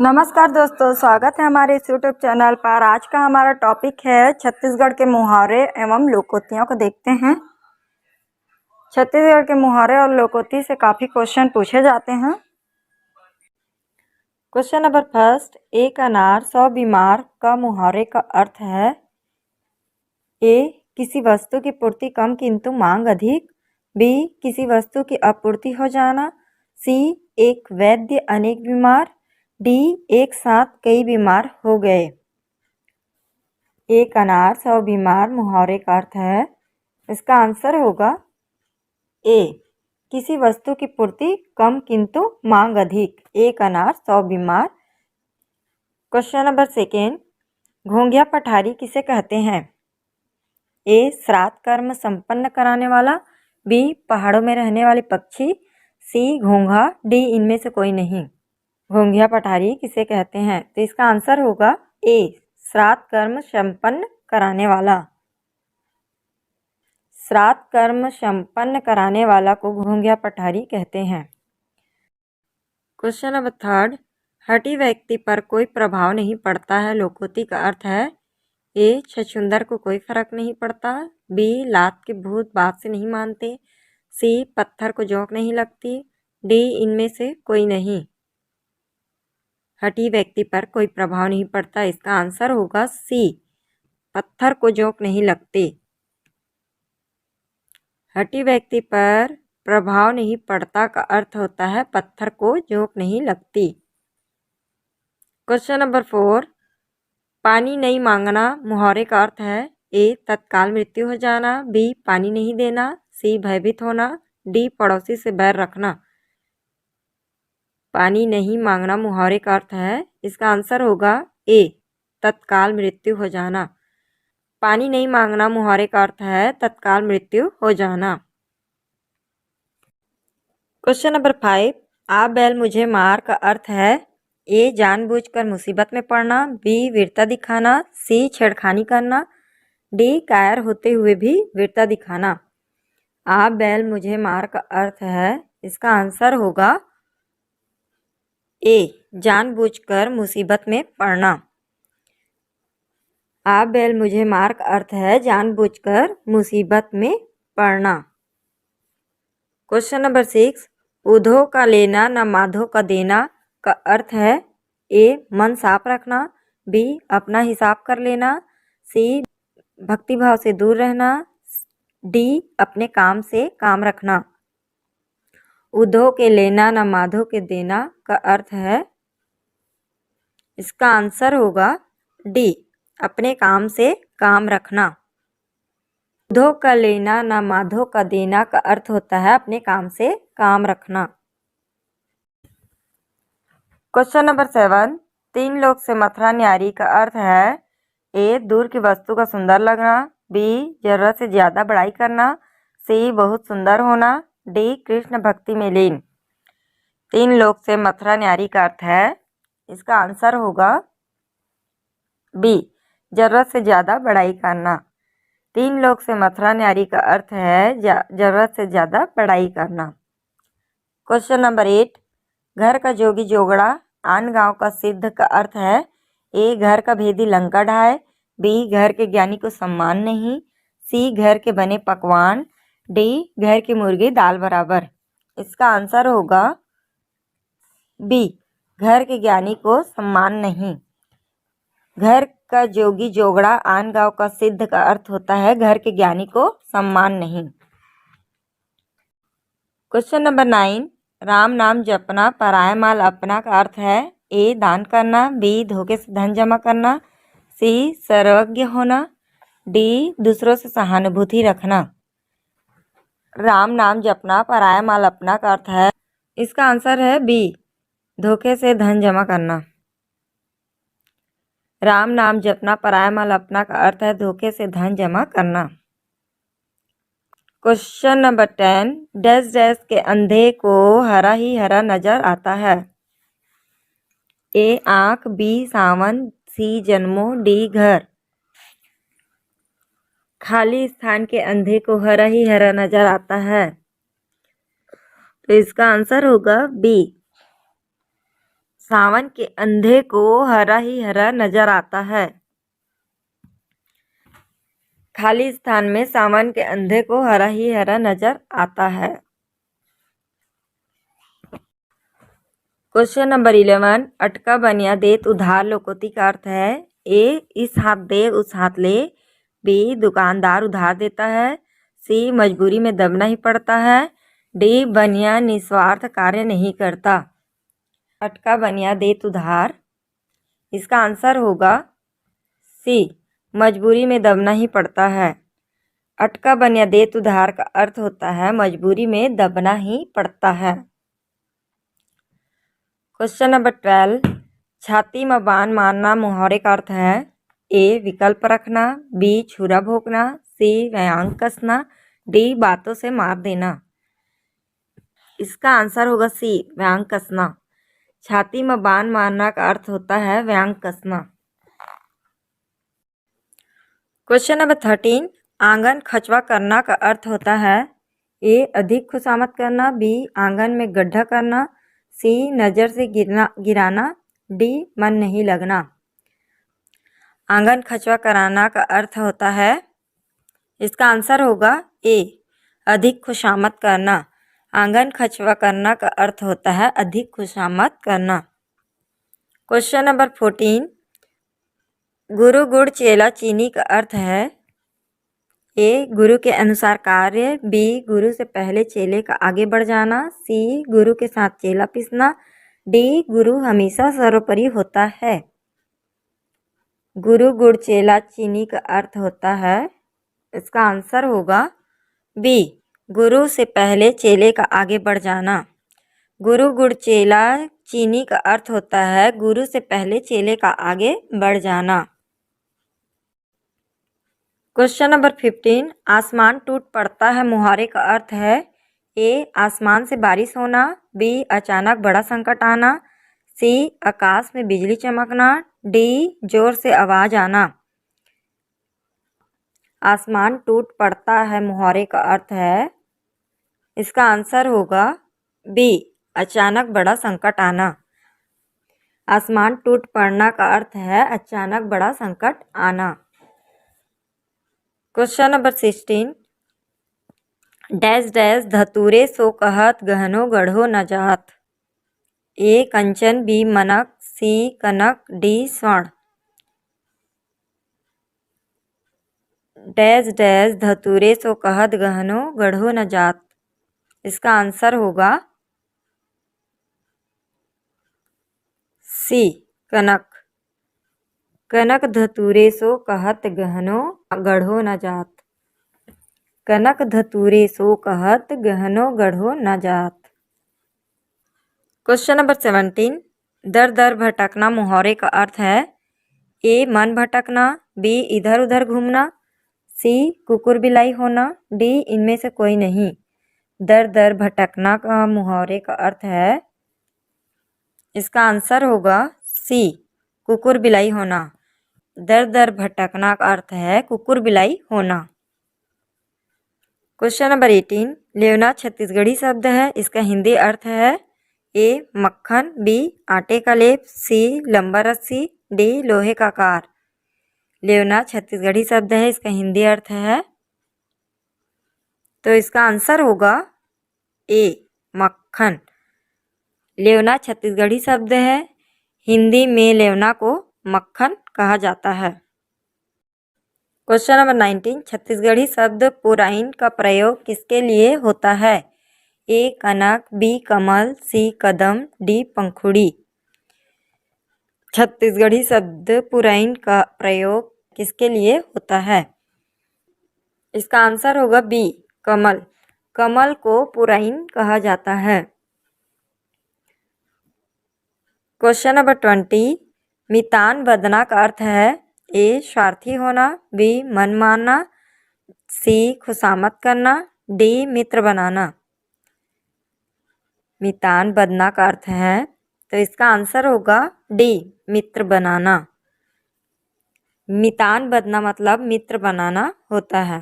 नमस्कार दोस्तों, स्वागत है हमारे इस यूट्यूब चैनल पर। आज का हमारा टॉपिक है छत्तीसगढ़ के मुहावरे एवं लोकोक्तियों को देखते हैं। छत्तीसगढ़ के मुहावरे और लोकोक्ति से काफ़ी क्वेश्चन पूछे जाते हैं। क्वेश्चन नंबर फर्स्ट, एक अनार 100 बीमार का मुहावरे का अर्थ है। ए, किसी वस्तु की पूर्ति कम किंतु मांग अधिक। बी, किसी वस्तु की आपूर्ति हो जाना। सी, एक वैद्य अनेक बीमार। डी, एक साथ कई बीमार हो गए। एक अनार 100 बीमार मुहावरे का अर्थ है, इसका आंसर होगा ए, किसी वस्तु की पूर्ति कम किंतु मांग अधिक। एक अनार 100 बीमार। क्वेश्चन नंबर सेकेंड, घोंघिया पठारी किसे कहते हैं? ए, श्राद्ध कर्म संपन्न कराने वाला। बी, पहाड़ों में रहने वाले पक्षी। सी, घोंघा। डी, इनमें से कोई नहीं। घोंघिया पठारी किसे कहते हैं? तो इसका आंसर होगा ए, श्राद्ध कर्म संपन्न कराने वाला। श्राद्ध कर्म संपन्न कराने वाला को घोंघिया पठारी कहते हैं। क्वेश्चन नंबर थर्ड, हठी व्यक्ति पर कोई प्रभाव नहीं पड़ता है लोकोक्ति का अर्थ है। ए, छछूंदर को कोई फर्क नहीं पड़ता। बी, लात के भूत बात से नहीं मानते। सी, पत्थर को जोंक नहीं लगती। डी, इनमें से कोई नहीं। हठी व्यक्ति पर कोई प्रभाव नहीं पड़ता, इसका आंसर होगा सी, पत्थर को जोंक नहीं लगते। हठी व्यक्ति पर प्रभाव नहीं पड़ता का अर्थ होता है पत्थर को जोंक नहीं लगती। क्वेश्चन नंबर 4, पानी नहीं मांगना मुहावरे का अर्थ है। ए, तत्काल मृत्यु हो जाना। बी, पानी नहीं देना। सी, भयभीत होना। डी, पड़ोसी से बैर रखना। पानी नहीं मांगना मुहावरे का अर्थ है, इसका आंसर होगा ए, तत्काल मृत्यु हो जाना। पानी नहीं मांगना मुहावरे का अर्थ है तत्काल मृत्यु हो जाना। क्वेश्चन नंबर 5, आप बैल मुझे मार का अर्थ है। ए, जानबूझकर मुसीबत में पड़ना। बी, वीरता दिखाना। सी, छेड़खानी करना। डी, कायर होते हुए भी वीरता दिखाना। आप बैल मुझे मार का अर्थ है, इसका आंसर होगा ए, जानबूझकर मुसीबत में पड़ना। आप बैल मुझे मार का अर्थ है जानबूझकर मुसीबत में पड़ना। क्वेश्चन नंबर 6, उधो का लेना न माधो का देना का अर्थ है। ए, मन साफ रखना। बी, अपना हिसाब कर लेना। सी, भक्तिभाव से दूर रहना। डी, अपने काम से काम रखना। उधो के लेना न माधो के देना का अर्थ है, इसका आंसर होगा डी, अपने काम से काम रखना। उधो का लेना न माधो का देना का अर्थ होता है अपने काम से काम रखना। क्वेश्चन नंबर 7, 3 लोग से मथुरा न्यारी का अर्थ है। ए, दूर की वस्तु का सुंदर लगना। बी, जरूरत से ज्यादा बड़ाई करना। सी, बहुत सुंदर होना। डी, कृष्ण भक्ति में लीन। 3 लोग से मथुरा न्यारी का अर्थ है, इसका आंसर होगा बी, जरूरत से ज़्यादा बड़ाई करना। 3 लोग से मथुरा न्यारी का अर्थ है जरूरत से ज़्यादा बड़ाई करना। क्वेश्चन नंबर 8, घर का जोगी जोगड़ा आन गांव का सिद्ध का अर्थ है। ए, घर का भेदी लंका ढाए। बी, घर के ज्ञानी को सम्मान नहीं। सी, घर के बने पकवान। डी, घर की मुर्गी दाल बराबर। इसका आंसर होगा बी, घर के ज्ञानी को सम्मान नहीं। घर का जोगी जोगड़ा आन गांव का सिद्ध का अर्थ होता है घर के ज्ञानी को सम्मान नहीं। क्वेश्चन नंबर 9, राम नाम जपना पराया माल अपना का अर्थ है। ए, दान करना। बी, धोखे से धन जमा करना। सी, सर्वज्ञ होना। डी, दूसरों से सहानुभूति रखना। राम नाम जपना पराया माल अपना का अर्थ है, इसका आंसर है बी, धोखे से धन जमा करना। राम नाम जपना पराया माल अपना का अर्थ है धोखे से धन जमा करना। क्वेश्चन नंबर 10, डैश डैश के अंधे को हरा ही हरा नजर आता है। ए, आँख। बी, सावन। सी, जन्मों। डी, घर। खाली स्थान के अंधे को हरा ही हरा नजर आता है, तो इसका आंसर होगा बी, सावन के अंधे को हरा ही हरा नजर आता है। खाली स्थान में सावन के अंधे को हरा ही हरा नजर आता है। क्वेश्चन नंबर 11, अटका बनिया देत उधार लोकोती का अर्थ है। ए, इस हाथ दे उस हाथ ले। बी, दुकानदार उधार देता है। सी, मजबूरी में दबना ही पड़ता है। डी, बनिया निस्वार्थ कार्य नहीं करता। अटका बनिया देत उधार, इसका आंसर होगा सी, मजबूरी में दबना ही पड़ता है। अटका बनिया देत उधार का अर्थ होता है मजबूरी में दबना ही पड़ता है। क्वेश्चन नंबर 12, छाती में बाण मारना मुहावरे का अर्थ है। ए, विकल्प रखना। बी, छुरा भोंकना। सी, व्यांग कसना। डी, बातों से मार देना। इसका आंसर होगा सी, व्यांग कसना। छाती में बाण मारना का अर्थ होता है व्यांग कसना। क्वेश्चन नंबर 13, आंगन खचवा करना का अर्थ होता है। ए, अधिक खुशामद करना। बी, आंगन में गड्ढा करना। सी, नज़र से गिराना। डी, मन नहीं लगना। आंगन खचवा कराना का अर्थ होता है, इसका आंसर होगा ए, अधिक खुशामद करना। आंगन खचवा करना का अर्थ होता है अधिक खुशामद करना। क्वेश्चन नंबर 14, गुरु गुड़ चेला चीनी का अर्थ है। ए, गुरु के अनुसार कार्य। बी, गुरु से पहले चेले का आगे बढ़ जाना। सी, गुरु के साथ चेला पिसना। डी, गुरु हमेशा सर्वोपरि होता है। गुरु गुड़ चेला चीनी का अर्थ होता है, इसका आंसर होगा बी, गुरु से पहले चेले का आगे बढ़ जाना। गुरु गुड़ चेला चीनी का अर्थ होता है गुरु से पहले चेले का आगे बढ़ जाना। क्वेश्चन नंबर 15, आसमान टूट पड़ता है मुहावरे का अर्थ है। ए, आसमान से बारिश होना। बी, अचानक बड़ा संकट आना। सी, आकाश में बिजली चमकना। डी, जोर से आवाज आना। आसमान टूट पड़ता है मुहावरे का अर्थ है, इसका आंसर होगा बी, अचानक बड़ा संकट आना। आसमान टूट पड़ना का अर्थ है अचानक बड़ा संकट आना। क्वेश्चन नंबर 16, डैश डैश धतूरे सो कहत गहनो गढ़ो न जात। ए, कंचन। बी, मनक। सी, कनक। डी, स्वर्ण। डैश डैश धतूरे सो कहत गहनो गढ़ो न जात, इसका आंसर होगा सी, कनक। कनक धतूरे सो कहत गहनो गढ़ो न जात। कनक धतूरे सो कहत गहनो गढ़ो न जात। क्वेश्चन नंबर 17, दर दर भटकना मुहावरे का अर्थ है। ए, मन भटकना। बी, इधर उधर घूमना। सी, कुकुर बिलाई होना। डी, इनमें से कोई नहीं। दर दर भटकना का मुहावरे का अर्थ है, इसका आंसर होगा सी, कुकुर बिलाई होना। दर दर भटकना का अर्थ है कुकुर बिलाई होना। क्वेश्चन नंबर 18, लेवना छत्तीसगढ़ी शब्द है, इसका हिंदी अर्थ है। ए, मक्खन। बी, आटे का लेप। सी, लंबा रस्सी। डी, लोहे का कार। लेवना छत्तीसगढ़ी शब्द है, इसका हिंदी अर्थ है, तो इसका आंसर होगा ए, मक्खन। लेवना छत्तीसगढ़ी शब्द है, हिंदी में लेवना को मक्खन कहा जाता है। क्वेश्चन नंबर 19, छत्तीसगढ़ी शब्द पुराइन का प्रयोग किसके लिए होता है। ए, कनक। बी, कमल। सी, कदम। डी, पंखुड़ी। छत्तीसगढ़ी शब्द पुराइन का प्रयोग किसके लिए होता है, इसका आंसर होगा बी, कमल। कमल को पुराइन कहा जाता है। क्वेश्चन नंबर 20, मितान बदना का अर्थ है। ए, स्वार्थी होना। बी, मन मानना। सी, खुशामद करना। डी, मित्र बनाना। मितान बदना का अर्थ है, तो इसका आंसर होगा डी, मित्र बनाना। मितान बदना मतलब मित्र बनाना होता है।